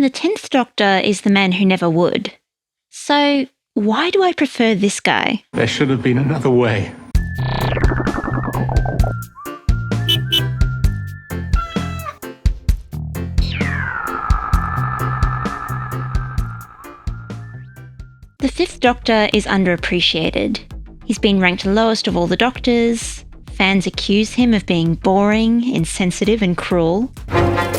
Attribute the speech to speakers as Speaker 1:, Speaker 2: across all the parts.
Speaker 1: the 10th Doctor is the man who never would. So, why do I prefer this guy?
Speaker 2: There should have been another way.
Speaker 1: The 5th Doctor is underappreciated. He's been ranked lowest of all the Doctors. Fans accuse him of being boring, insensitive and cruel.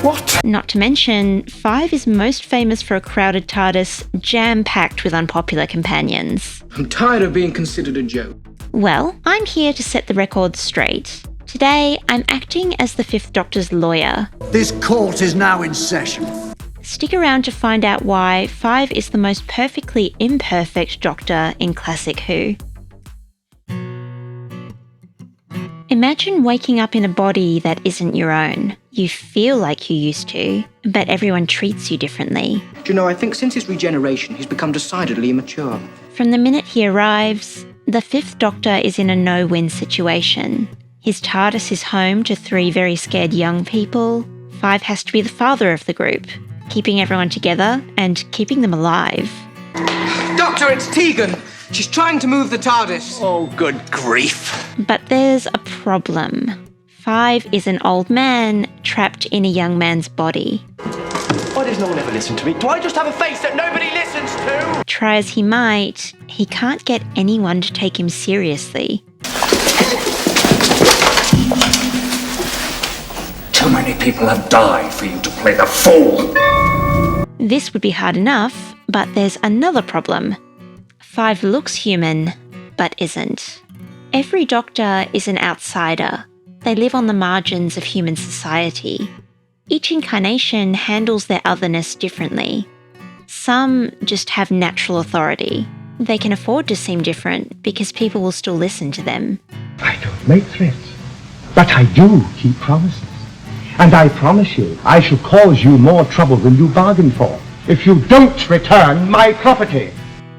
Speaker 2: What?
Speaker 1: Not to mention, 5 is most famous for a crowded TARDIS jam-packed with unpopular companions.
Speaker 3: I'm tired of being considered a joke.
Speaker 1: Well, I'm here to set the record straight. Today, I'm acting as the 5th Doctor's lawyer.
Speaker 4: This court is now in session.
Speaker 1: Stick around to find out why 5 is the most perfectly imperfect Doctor in classic Who. Imagine waking up in a body that isn't your own. You feel like you used to, but everyone treats you differently.
Speaker 3: Do you know, I think since his regeneration, he's become decidedly immature.
Speaker 1: From the minute he arrives, the 5th Doctor is in a no-win situation. His TARDIS is home to 3 very scared young people. 5 has to be the father of the group, keeping everyone together and keeping them alive.
Speaker 5: Doctor, it's Tegan! She's trying to move the TARDIS.
Speaker 2: Oh, good grief.
Speaker 1: But there's a problem. 5 is an old man trapped in a young man's body.
Speaker 6: Why does no one ever listen to me? Do I just have a face that nobody listens to?
Speaker 1: Try as he might, he can't get anyone to take him seriously.
Speaker 4: Too many people have died for you to play the fool.
Speaker 1: This would be hard enough, but there's another problem. 5 looks human, but isn't. Every Doctor is an outsider. They live on the margins of human society. Each incarnation handles their otherness differently. Some just have natural authority. They can afford to seem different because people will still listen to them.
Speaker 7: I don't make threats, but I do keep promises. And I promise you, I shall cause you more trouble than you bargained for if you don't return my property.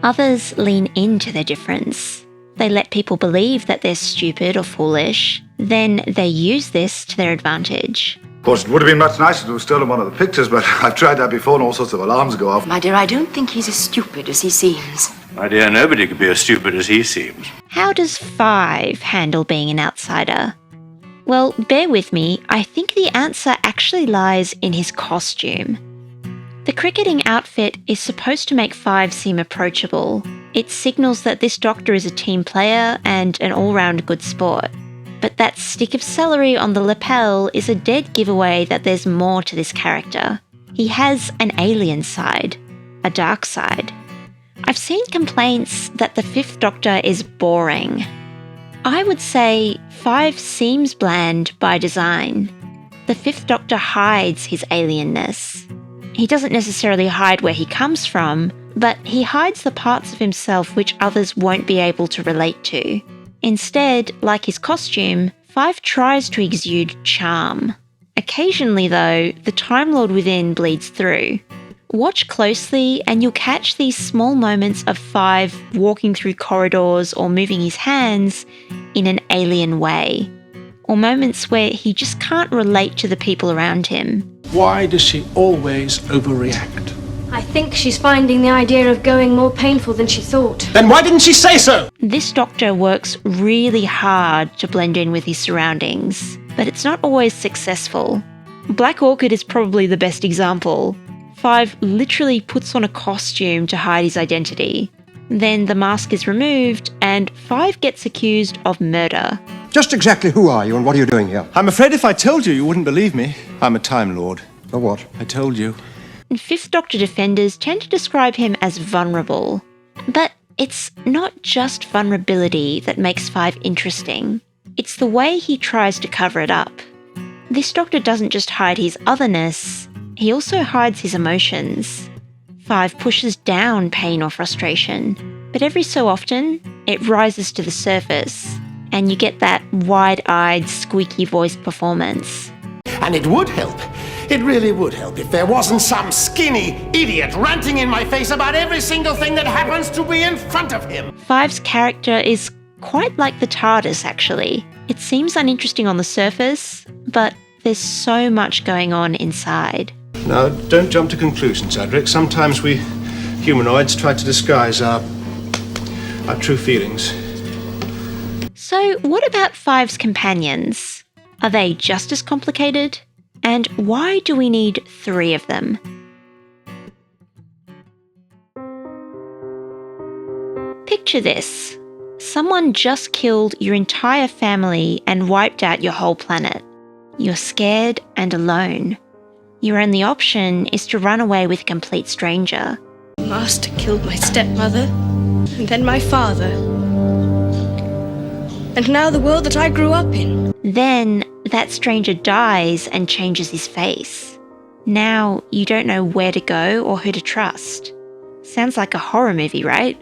Speaker 1: Others lean into their difference. They let people believe that they're stupid or foolish. Then they use this to their advantage.
Speaker 8: Of course, it would have been much nicer to have stolen one of the pictures, but I've tried that before and all sorts of alarms go off.
Speaker 9: My dear, I don't think he's as stupid as he seems.
Speaker 2: My dear, nobody could be as stupid as he seems.
Speaker 1: How does 5 handle being an outsider? Well, bear with me, I think the answer actually lies in his costume. The cricketing outfit is supposed to make 5 seem approachable. It signals that this Doctor is a team player and an all-round good sport. But that stick of celery on the lapel is a dead giveaway that there's more to this character. He has an alien side, a dark side. I've seen complaints that the 5th Doctor is boring. I would say 5 seems bland by design. The 5th Doctor hides his alienness. He doesn't necessarily hide where he comes from, but he hides the parts of himself which others won't be able to relate to. Instead, like his costume, 5 tries to exude charm. Occasionally, though, the Time Lord within bleeds through. Watch closely and you'll catch these small moments of 5 walking through corridors or moving his hands in an alien way. Or moments where he just can't relate to the people around him.
Speaker 10: Why does she always overreact?
Speaker 11: I think she's finding the idea of going more painful than she thought.
Speaker 10: Then why didn't she say so?
Speaker 1: This Doctor works really hard to blend in with his surroundings, but it's not always successful. Black Orchid is probably the best example. 5 literally puts on a costume to hide his identity. Then the mask is removed and 5 gets accused of murder.
Speaker 12: Just exactly who are you and what are you doing here?
Speaker 13: I'm afraid if I told you, you wouldn't believe me. I'm a Time Lord.
Speaker 12: A what?
Speaker 13: I told you.
Speaker 1: And 5th Doctor defenders tend to describe him as vulnerable. But it's not just vulnerability that makes 5 interesting. It's the way he tries to cover it up. This Doctor doesn't just hide his otherness, he also hides his emotions. 5 pushes down pain or frustration, but every so often, it rises to the surface, and you get that wide-eyed, squeaky-voiced performance.
Speaker 6: And it would help. It really would help if there wasn't some skinny idiot ranting in my face about every single thing that happens to be in front of him.
Speaker 1: 5's character is quite like the TARDIS, actually. It seems uninteresting on the surface, but there's so much going on inside.
Speaker 13: Now, don't jump to conclusions, Adric. Sometimes we humanoids try to disguise our true feelings.
Speaker 1: So, what about Five's companions? Are they just as complicated? And why do we need 3 of them? Picture this. Someone just killed your entire family and wiped out your whole planet. You're scared and alone. Your only option is to run away with a complete stranger.
Speaker 11: Master killed my stepmother, and then my father. And now the world that I grew up in.
Speaker 1: Then that stranger dies and changes his face. Now you don't know where to go or who to trust. Sounds like a horror movie, right?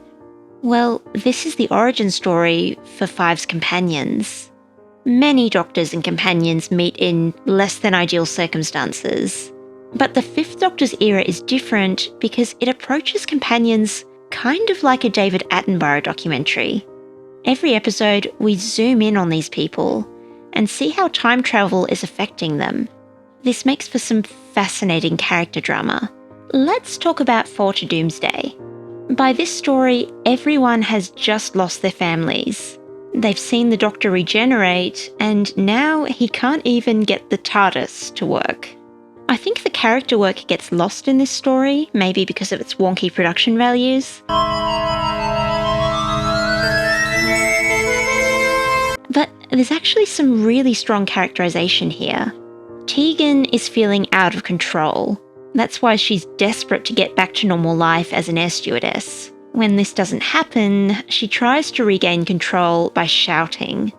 Speaker 1: Well, this is the origin story for Five's companions. Many doctors and companions meet in less than ideal circumstances. But the Fifth Doctor's era is different because it approaches companions kind of like a David Attenborough documentary. Every episode, we zoom in on these people and see how time travel is affecting them. This makes for some fascinating character drama. Let's talk about 4 to Doomsday. By this story, everyone has just lost their families. They've seen the Doctor regenerate, and now he can't even get the TARDIS to work. I think the character work gets lost in this story, maybe because of its wonky production values. But there's actually some really strong characterization here. Tegan is feeling out of control. That's why she's desperate to get back to normal life as an air stewardess. When this doesn't happen, she tries to regain control by shouting.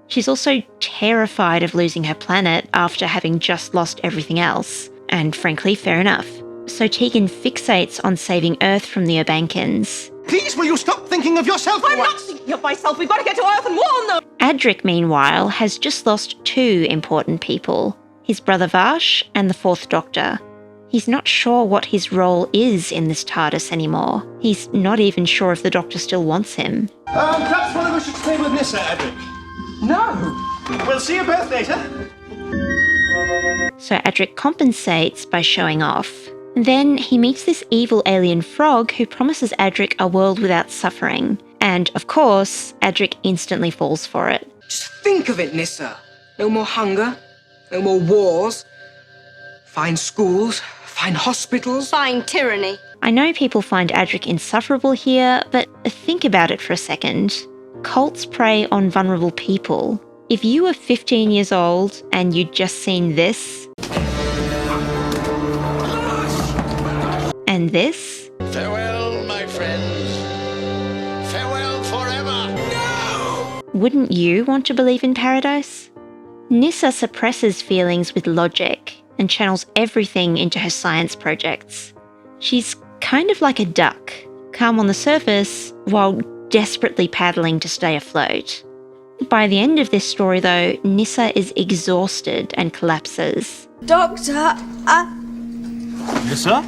Speaker 1: She's also terrified of losing her planet after having just lost everything else. And frankly, fair enough. So Tegan fixates on saving Earth from the Urbankans.
Speaker 10: Please, will you stop thinking of yourself?
Speaker 5: I'm not thinking of myself. We've got to get to Earth and warn them.
Speaker 1: Adric, meanwhile, has just lost 2 important people. His brother Vash and the 4th Doctor. He's not sure what his role is in this TARDIS anymore. He's not even sure if the Doctor still wants him.
Speaker 10: Perhaps one of us should stay with Nissa, Adric.
Speaker 5: No.
Speaker 10: We'll see you both later.
Speaker 1: So Adric compensates by showing off. Then he meets this evil alien frog who promises Adric a world without suffering. And of course, Adric instantly falls for it.
Speaker 3: Just think of it, Nissa. No more hunger, no more wars. Fine schools, fine hospitals.
Speaker 11: Fine tyranny.
Speaker 1: I know people find Adric insufferable here, but think about it for a second. Cults prey on vulnerable people. If you were 15 years old and you'd just seen this, and this,
Speaker 6: Farewell, my friends. Farewell forever. No!
Speaker 1: Wouldn't you want to believe in paradise? Nissa suppresses feelings with logic and channels everything into her science projects. She's kind of like a duck, calm on the surface while desperately paddling to stay afloat. By the end of this story, though, Nissa is exhausted and collapses.
Speaker 11: Doctor,
Speaker 10: Nissa?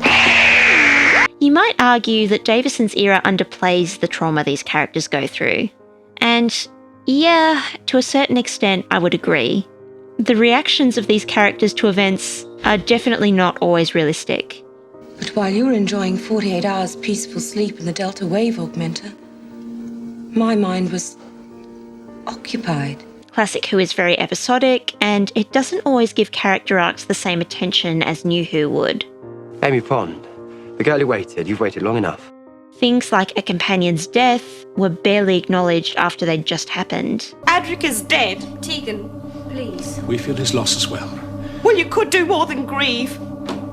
Speaker 1: You might argue that Davison's era underplays the trauma these characters go through. And yeah, to a certain extent, I would agree. The reactions of these characters to events are definitely not always realistic.
Speaker 14: But while you were enjoying 48 hours peaceful sleep in the Delta Wave Augmenter, my mind was occupied.
Speaker 1: Classic Who is very episodic, and it doesn't always give character arcs the same attention as New Who would.
Speaker 15: Amy Pond, the girl who waited, you've waited long enough.
Speaker 1: Things like a companion's death were barely acknowledged after they'd just happened.
Speaker 5: Adric is dead.
Speaker 11: Tegan, please.
Speaker 10: We feel his loss as well.
Speaker 5: Well, you could do more than grieve.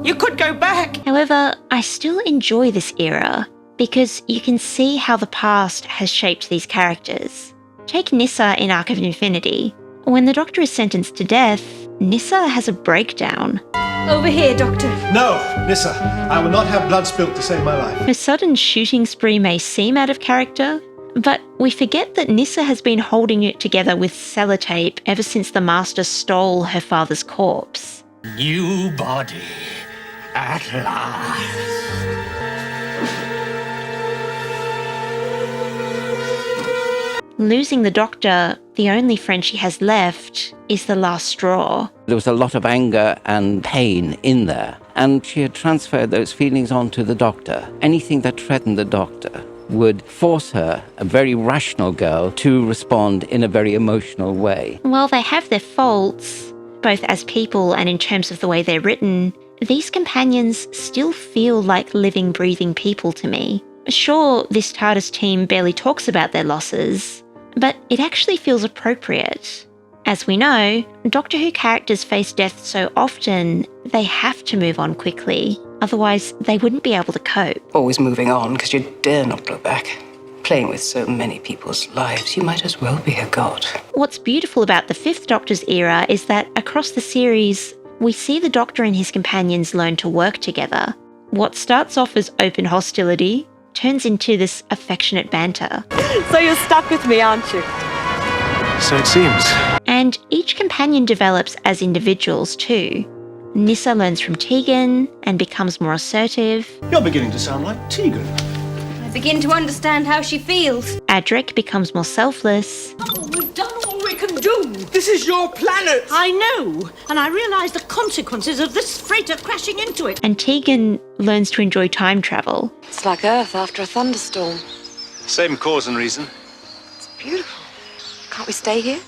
Speaker 5: You could go back.
Speaker 1: However, I still enjoy this era because you can see how the past has shaped these characters. Take Nissa in Arc of Infinity. When the Doctor is sentenced to death, Nissa has a breakdown.
Speaker 11: Over here, Doctor.
Speaker 13: No, Nissa, I will not have blood spilt to save my life.
Speaker 1: Her sudden shooting spree may seem out of character, but we forget that Nissa has been holding it together with sellotape ever since the Master stole her father's corpse.
Speaker 6: New body, at last.
Speaker 1: Losing the Doctor the only friend she has left is the last straw.
Speaker 16: There was a lot of anger and pain in there, and she had transferred those feelings onto the Doctor. Anything that threatened the Doctor would force her, a very rational girl, to respond in a very emotional way.
Speaker 1: While they have their faults, both as people and in terms of the way they're written, these companions still feel like living, breathing people to me. Sure, this TARDIS team barely talks about their losses, but it actually feels appropriate. As we know, Doctor Who characters face death so often, they have to move on quickly. Otherwise, they wouldn't be able to cope.
Speaker 3: Always moving on because you dare not look back. Playing with so many people's lives, you might as well be a god.
Speaker 1: What's beautiful about the Fifth Doctor's era is that across the series, we see the Doctor and his companions learn to work together. What starts off as open hostility turns into this affectionate banter.
Speaker 17: So you're stuck with me, aren't you?
Speaker 13: So it seems.
Speaker 1: And each companion develops as individuals too. Nyssa learns from Tegan and becomes more assertive.
Speaker 10: You're beginning to sound like Tegan.
Speaker 11: I begin to understand how she feels.
Speaker 1: Adric becomes more selfless.
Speaker 17: Oh, we've done all we can do. This is your planet. I know, and I realise the consequences of this freighter crashing into it.
Speaker 1: And Tegan learns to enjoy time travel.
Speaker 9: It's like Earth after a thunderstorm.
Speaker 13: Same cause and reason.
Speaker 9: It's beautiful. Can't we stay here?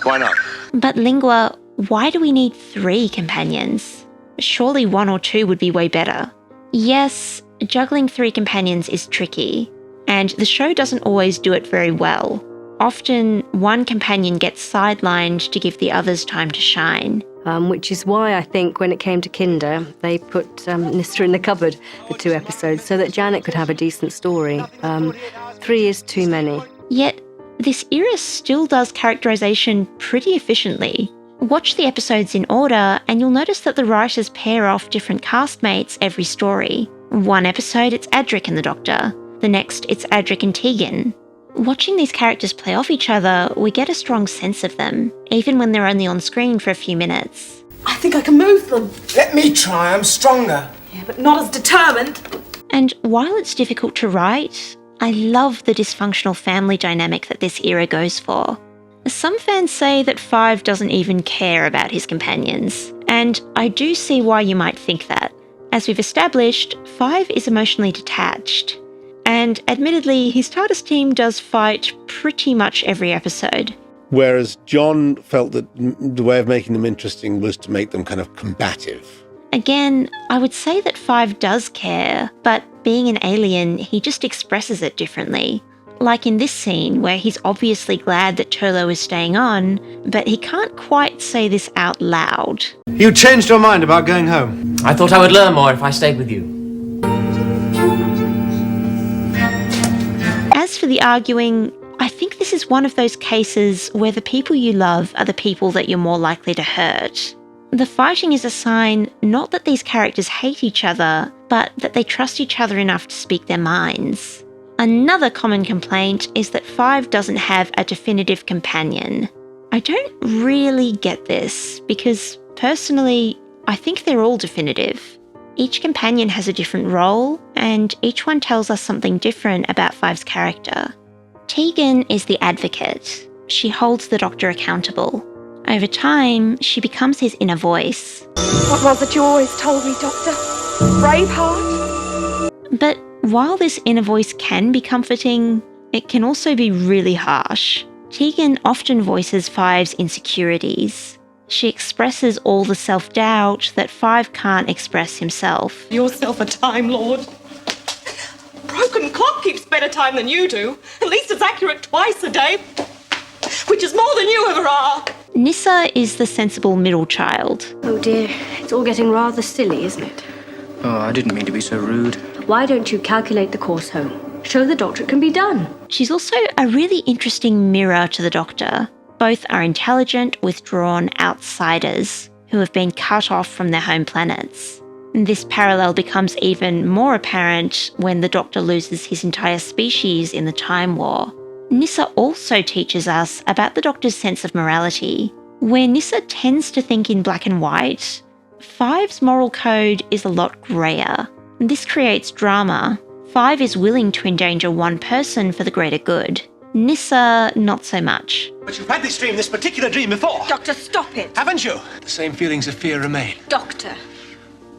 Speaker 13: Why not?
Speaker 1: But Lingua, why do we need 3 companions? Surely 1 or 2 would be way better. Yes, juggling 3 companions is tricky, and the show doesn't always do it very well. Often, one companion gets sidelined to give the others time to shine.
Speaker 18: Which is why I think when it came to Kinder, they put Nyssa in the cupboard for 2 episodes so that Janet could have a decent story. 3 is too many.
Speaker 1: Yet, this era still does characterization pretty efficiently. Watch the episodes in order and you'll notice that the writers pair off different castmates every story. One episode it's Adric and the Doctor, the next it's Adric and Tegan. Watching these characters play off each other, we get a strong sense of them, even when they're only on screen for a few minutes.
Speaker 17: I think I can move them.
Speaker 3: Let me try, I'm stronger.
Speaker 17: Yeah, but not as determined.
Speaker 1: And while it's difficult to write, I love the dysfunctional family dynamic that this era goes for. Some fans say that Five doesn't even care about his companions, and I do see why you might think that. As we've established, Five is emotionally detached. And admittedly, his TARDIS team does fight pretty much every episode.
Speaker 13: Whereas John felt that the way of making them interesting was to make them kind of combative.
Speaker 1: Again, I would say that Five does care, but being an alien, he just expresses it differently. Like in this scene, where he's obviously glad that Turlo is staying on, but he can't quite say this out loud.
Speaker 10: You changed your mind about going home.
Speaker 3: I thought I would learn more if I stayed with you.
Speaker 1: As for the arguing, I think this is one of those cases where the people you love are the people that you're more likely to hurt. The fighting is a sign not that these characters hate each other, but that they trust each other enough to speak their minds. Another common complaint is that Five doesn't have a definitive companion. I don't really get this, because personally, I think they're all definitive. Each companion has a different role, and each one tells us something different about Five's character. Tegan is the advocate. She holds the Doctor accountable. Over time, she becomes his inner voice.
Speaker 17: What was it you always told me, Doctor? Braveheart?
Speaker 1: But while this inner voice can be comforting, it can also be really harsh. Tegan often voices Five's insecurities. She expresses all the self-doubt that Five can't express himself.
Speaker 17: Yourself a Time Lord. Broken clock keeps better time than you do. At least it's accurate twice a day, which is more than you ever are.
Speaker 1: Nyssa is the sensible middle child.
Speaker 11: Oh dear, it's all getting rather silly, isn't it?
Speaker 3: Oh, I didn't mean to be so rude.
Speaker 11: Why don't you calculate the course home? Show the Doctor it can be done.
Speaker 1: She's also a really interesting mirror to the Doctor. Both are intelligent, withdrawn outsiders who have been cut off from their home planets. This parallel becomes even more apparent when the Doctor loses his entire species in the Time War. Nyssa also teaches us about the Doctor's sense of morality. Where Nyssa tends to think in black and white, Five's moral code is a lot greyer. This creates drama. Five is willing to endanger one person for the greater good. Nyssa, not so much.
Speaker 10: But you've had this particular dream before.
Speaker 11: Doctor, stop it.
Speaker 10: Haven't you? The same feelings of fear remain.
Speaker 11: Doctor,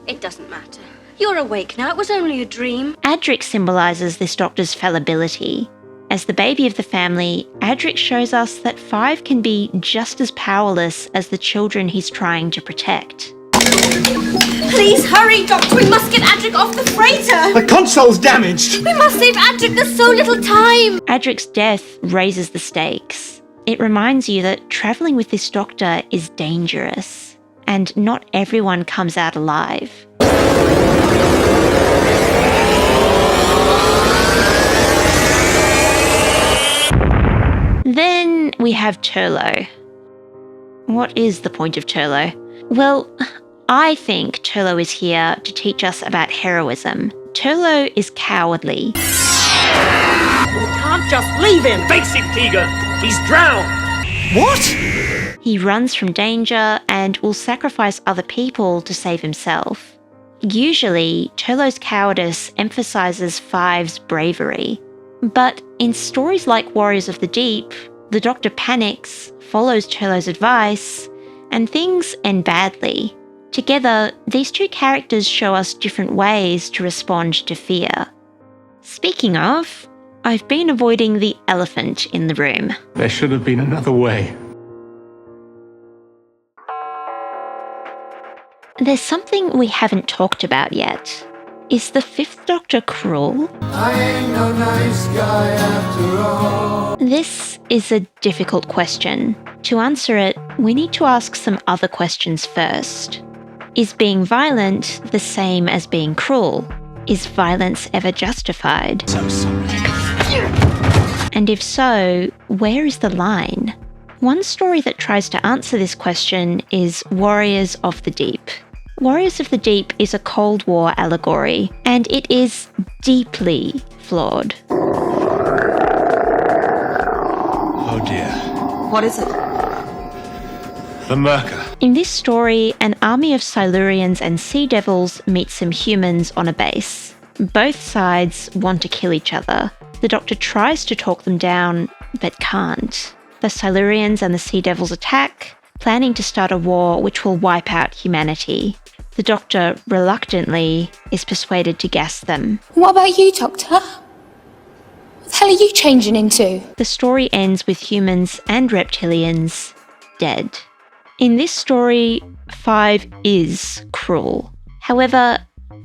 Speaker 11: it doesn't matter. You're awake now. It was only a dream.
Speaker 1: Adric symbolises this doctor's fallibility. As the baby of the family, Adric shows us that Five can be just as powerless as the children he's trying to protect.
Speaker 11: Please hurry, Doctor. We must get Adric off the freighter.
Speaker 10: The console's damaged.
Speaker 11: We must save Adric. There's so little time.
Speaker 1: Adric's death raises the stakes. It reminds you that travelling with this doctor is dangerous, and not everyone comes out alive. Then we have Turlo. What is the point of Turlo? Well, I think Turlo is here to teach us about heroism. Turlo is cowardly.
Speaker 17: You can't just leave him.
Speaker 5: Face it, Tegan. He's drowned.
Speaker 10: What?
Speaker 1: He runs from danger and will sacrifice other people to save himself. Usually, Turlo's cowardice emphasises Five's bravery. But in stories like Warriors of the Deep, the Doctor panics, follows Turlo's advice, and things end badly. Together, these two characters show us different ways to respond to fear. Speaking of, I've been avoiding the elephant in the room.
Speaker 2: There should have been another way.
Speaker 1: There's something we haven't talked about yet. Is the Fifth Doctor cruel?
Speaker 6: I ain't no nice guy after all.
Speaker 1: This is a difficult question. To answer it, we need to ask some other questions first. Is being violent the same as being cruel? Is violence ever justified?
Speaker 10: So sorry.
Speaker 1: And if so, where is the line? One story that tries to answer this question is Warriors of the Deep. Warriors of the Deep is a Cold War allegory, and it is deeply flawed.
Speaker 10: Oh dear.
Speaker 9: What is it?
Speaker 10: The Merca.
Speaker 1: In this story, an army of Silurians and Sea Devils meet some humans on a base. Both sides want to kill each other. The Doctor tries to talk them down, but can't. The Silurians and the Sea Devils attack, planning to start a war which will wipe out humanity. The Doctor, reluctantly, is persuaded to gas them.
Speaker 19: What about you, Doctor? What the hell are you changing into?
Speaker 1: The story ends with humans and reptilians dead. In this story, Five is cruel. However,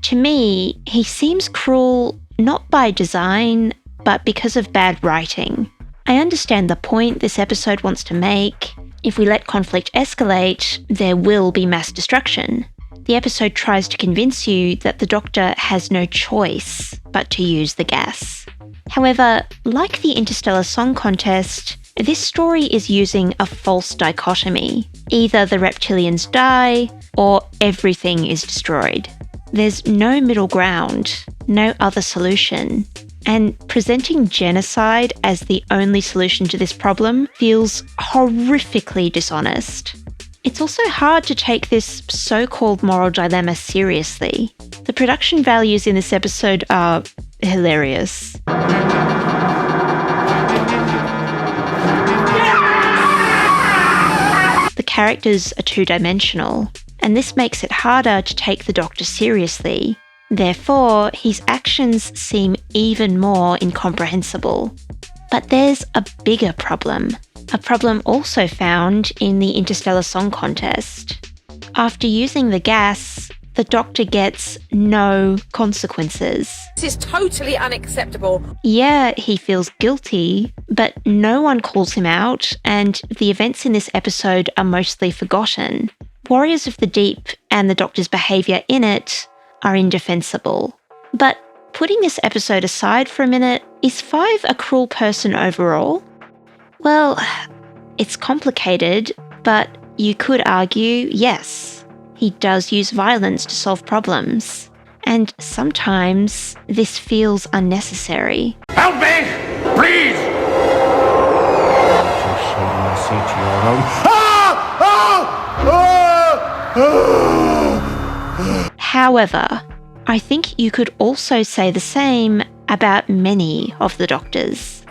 Speaker 1: to me, he seems cruel not by design, but because of bad writing. I understand the point this episode wants to make. If we let conflict escalate, there will be mass destruction. The episode tries to convince you that the Doctor has no choice but to use the gas. However, like the Interstellar Song Contest, this story is using a false dichotomy. Either the reptilians die, or everything is destroyed. There's no middle ground, no other solution. And presenting genocide as the only solution to this problem feels horrifically dishonest. It's also hard to take this so-called moral dilemma seriously. The production values in this episode are hilarious. The characters are two-dimensional, and this makes it harder to take the Doctor seriously. Therefore, his actions seem even more incomprehensible. But there's a bigger problem. A problem also found in the Interstellar Song Contest. After using the gas, the Doctor gets no consequences.
Speaker 9: This is totally unacceptable.
Speaker 1: Yeah, he feels guilty, but no one calls him out, and the events in this episode are mostly forgotten. Warriors of the Deep and the Doctor's behaviour in it are indefensible. But putting this episode aside for a minute, is Five a cruel person overall? Well, it's complicated, but you could argue yes. He does use violence to solve problems, and sometimes this feels unnecessary.
Speaker 6: Help me! Please!
Speaker 1: However, I think you could also say the same about many of the Doctors.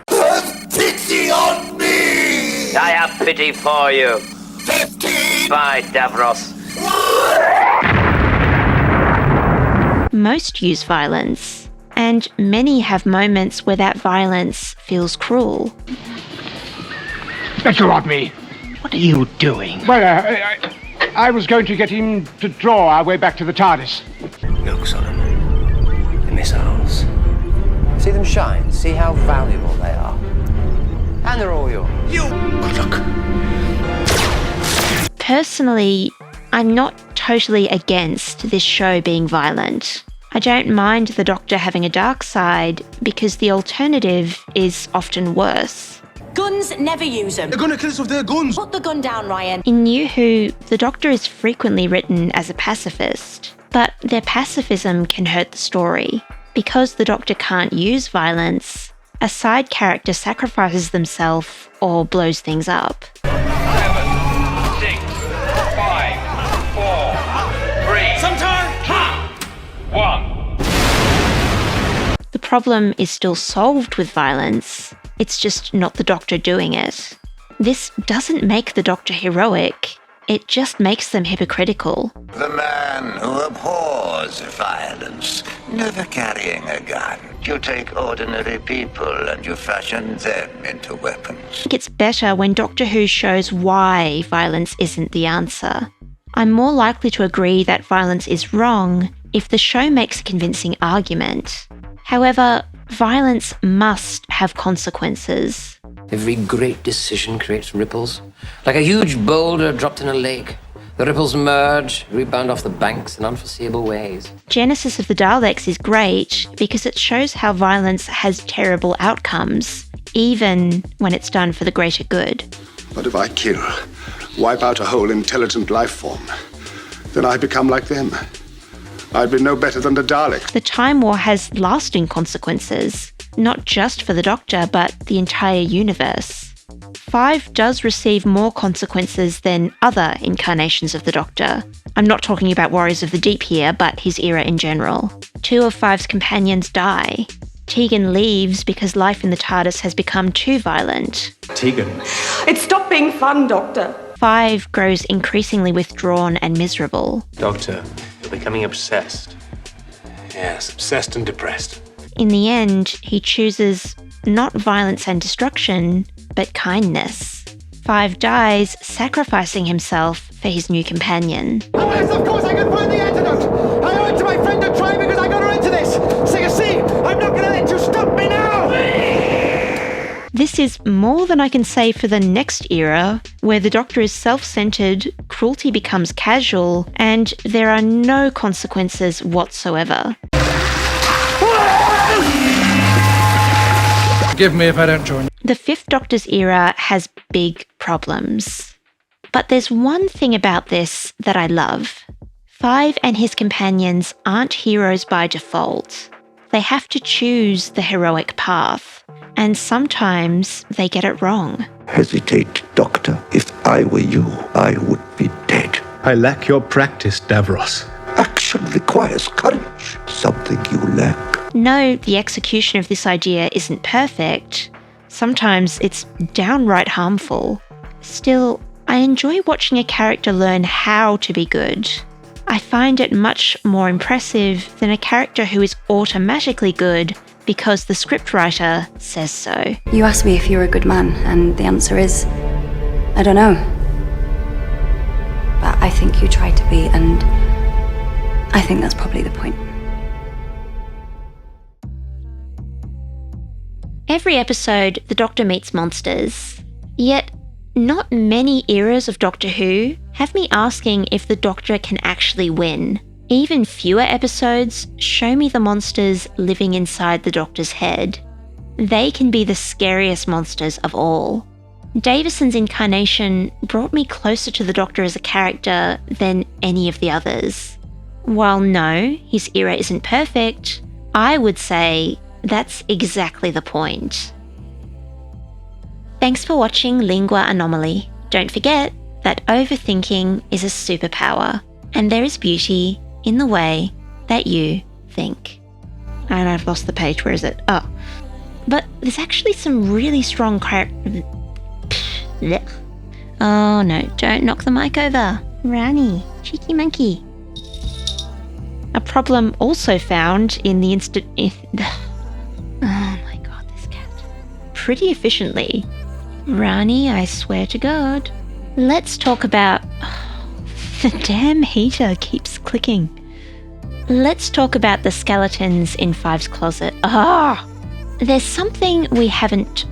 Speaker 6: mercy on me!
Speaker 20: I have pity for you.
Speaker 6: 15!
Speaker 20: Bye, Davros.
Speaker 1: Most use violence, and many have moments where that violence feels cruel.
Speaker 7: Let go of me.
Speaker 21: What are you doing?
Speaker 7: Well, I was going to get him to draw our way back to the TARDIS.
Speaker 15: Look, Solomon. The missiles. See them shine. See how valuable they are. And they're all yours.
Speaker 1: Personally, I'm not totally against this show being violent. I don't mind the Doctor having a dark side because the alternative is often worse.
Speaker 22: Guns, never use them.
Speaker 5: They're gonna kill us with their guns.
Speaker 22: Put the gun down, Ryan.
Speaker 1: In New Who, the Doctor is frequently written as a pacifist, but their pacifism can hurt the story. Because the Doctor can't use violence, a side character sacrifices themselves or blows things up.
Speaker 20: 7, 6, 5, 4, 3,
Speaker 5: Sometime.
Speaker 20: 1.
Speaker 1: The problem is still solved with violence. It's just not the Doctor doing it. This doesn't make the Doctor heroic. It just makes them hypocritical.
Speaker 6: The man who abhors violence, never carrying a gun. You take ordinary people and you fashion them into weapons.
Speaker 1: It gets better when Doctor Who shows why violence isn't the answer. I'm more likely to agree that violence is wrong if the show makes a convincing argument. However, violence must have consequences.
Speaker 15: Every great decision creates ripples. Like a huge boulder dropped in a lake. The ripples merge, rebound off the banks in unforeseeable ways.
Speaker 1: Genesis of the Daleks is great because it shows how violence has terrible outcomes, even when it's done for the greater good.
Speaker 8: But if I kill, wipe out a whole intelligent life form, then I become like them. I'd be no better than the Daleks.
Speaker 1: The Time War has lasting consequences, not just for the Doctor, but the entire universe. 5 does receive more consequences than other incarnations of the Doctor. I'm not talking about Warriors of the Deep here, but his era in general. 2 of 5's companions die. Tegan leaves because life in the TARDIS has become too violent.
Speaker 10: Tegan.
Speaker 17: It stopped being fun, Doctor.
Speaker 1: 5 grows increasingly withdrawn and miserable.
Speaker 10: Doctor, you're becoming obsessed. Yes, obsessed and depressed.
Speaker 1: In the end, he chooses not violence and destruction, but kindness. 5 dies, sacrificing himself for his new companion.
Speaker 6: Oh, yes, of course I can find the antidote! I owe it to my friend to try because I got her into this! So you see, I'm not gonna let you stop me now!
Speaker 1: This is more than I can say for the next era, where the Doctor is self-centered, cruelty becomes casual, and there are no consequences whatsoever.
Speaker 5: Forgive me if I don't join.
Speaker 1: The 5th Doctor's era has big problems. But there's one thing about this that I love. 5 and his companions aren't heroes by default. They have to choose the heroic path, and sometimes they get it wrong.
Speaker 6: Hesitate, Doctor. If I were you, I would be dead.
Speaker 10: I lack your practice, Davros.
Speaker 6: Action requires courage, something you lack.
Speaker 1: No, the execution of this idea isn't perfect. Sometimes it's downright harmful. Still, I enjoy watching a character learn how to be good. I find it much more impressive than a character who is automatically good because the scriptwriter says so.
Speaker 11: You asked me if you're a good man, and the answer is, I don't know. But I think you try to be, and I think that's probably the point.
Speaker 1: Every episode, the Doctor meets monsters. Yet, not many eras of Doctor Who have me asking if the Doctor can actually win. Even fewer episodes show me the monsters living inside the Doctor's head. They can be the scariest monsters of all. Davison's incarnation brought me closer to the Doctor as a character than any of the others. While no, his era isn't perfect, I would say that's exactly the point. Thanks for watching Lingua Anomaly. Don't forget that overthinking is a superpower, and there is beauty in the way that you think. And I've lost the page, where is it? Oh. But there's actually some really strong Oh no, don't knock the mic over. Rani, cheeky monkey. A problem also found in the Oh my god, this cat. Pretty efficiently. Rani, I swear to God. Let's talk about... The damn heater keeps clicking. Let's talk about the skeletons in Five's closet. There's something we haven't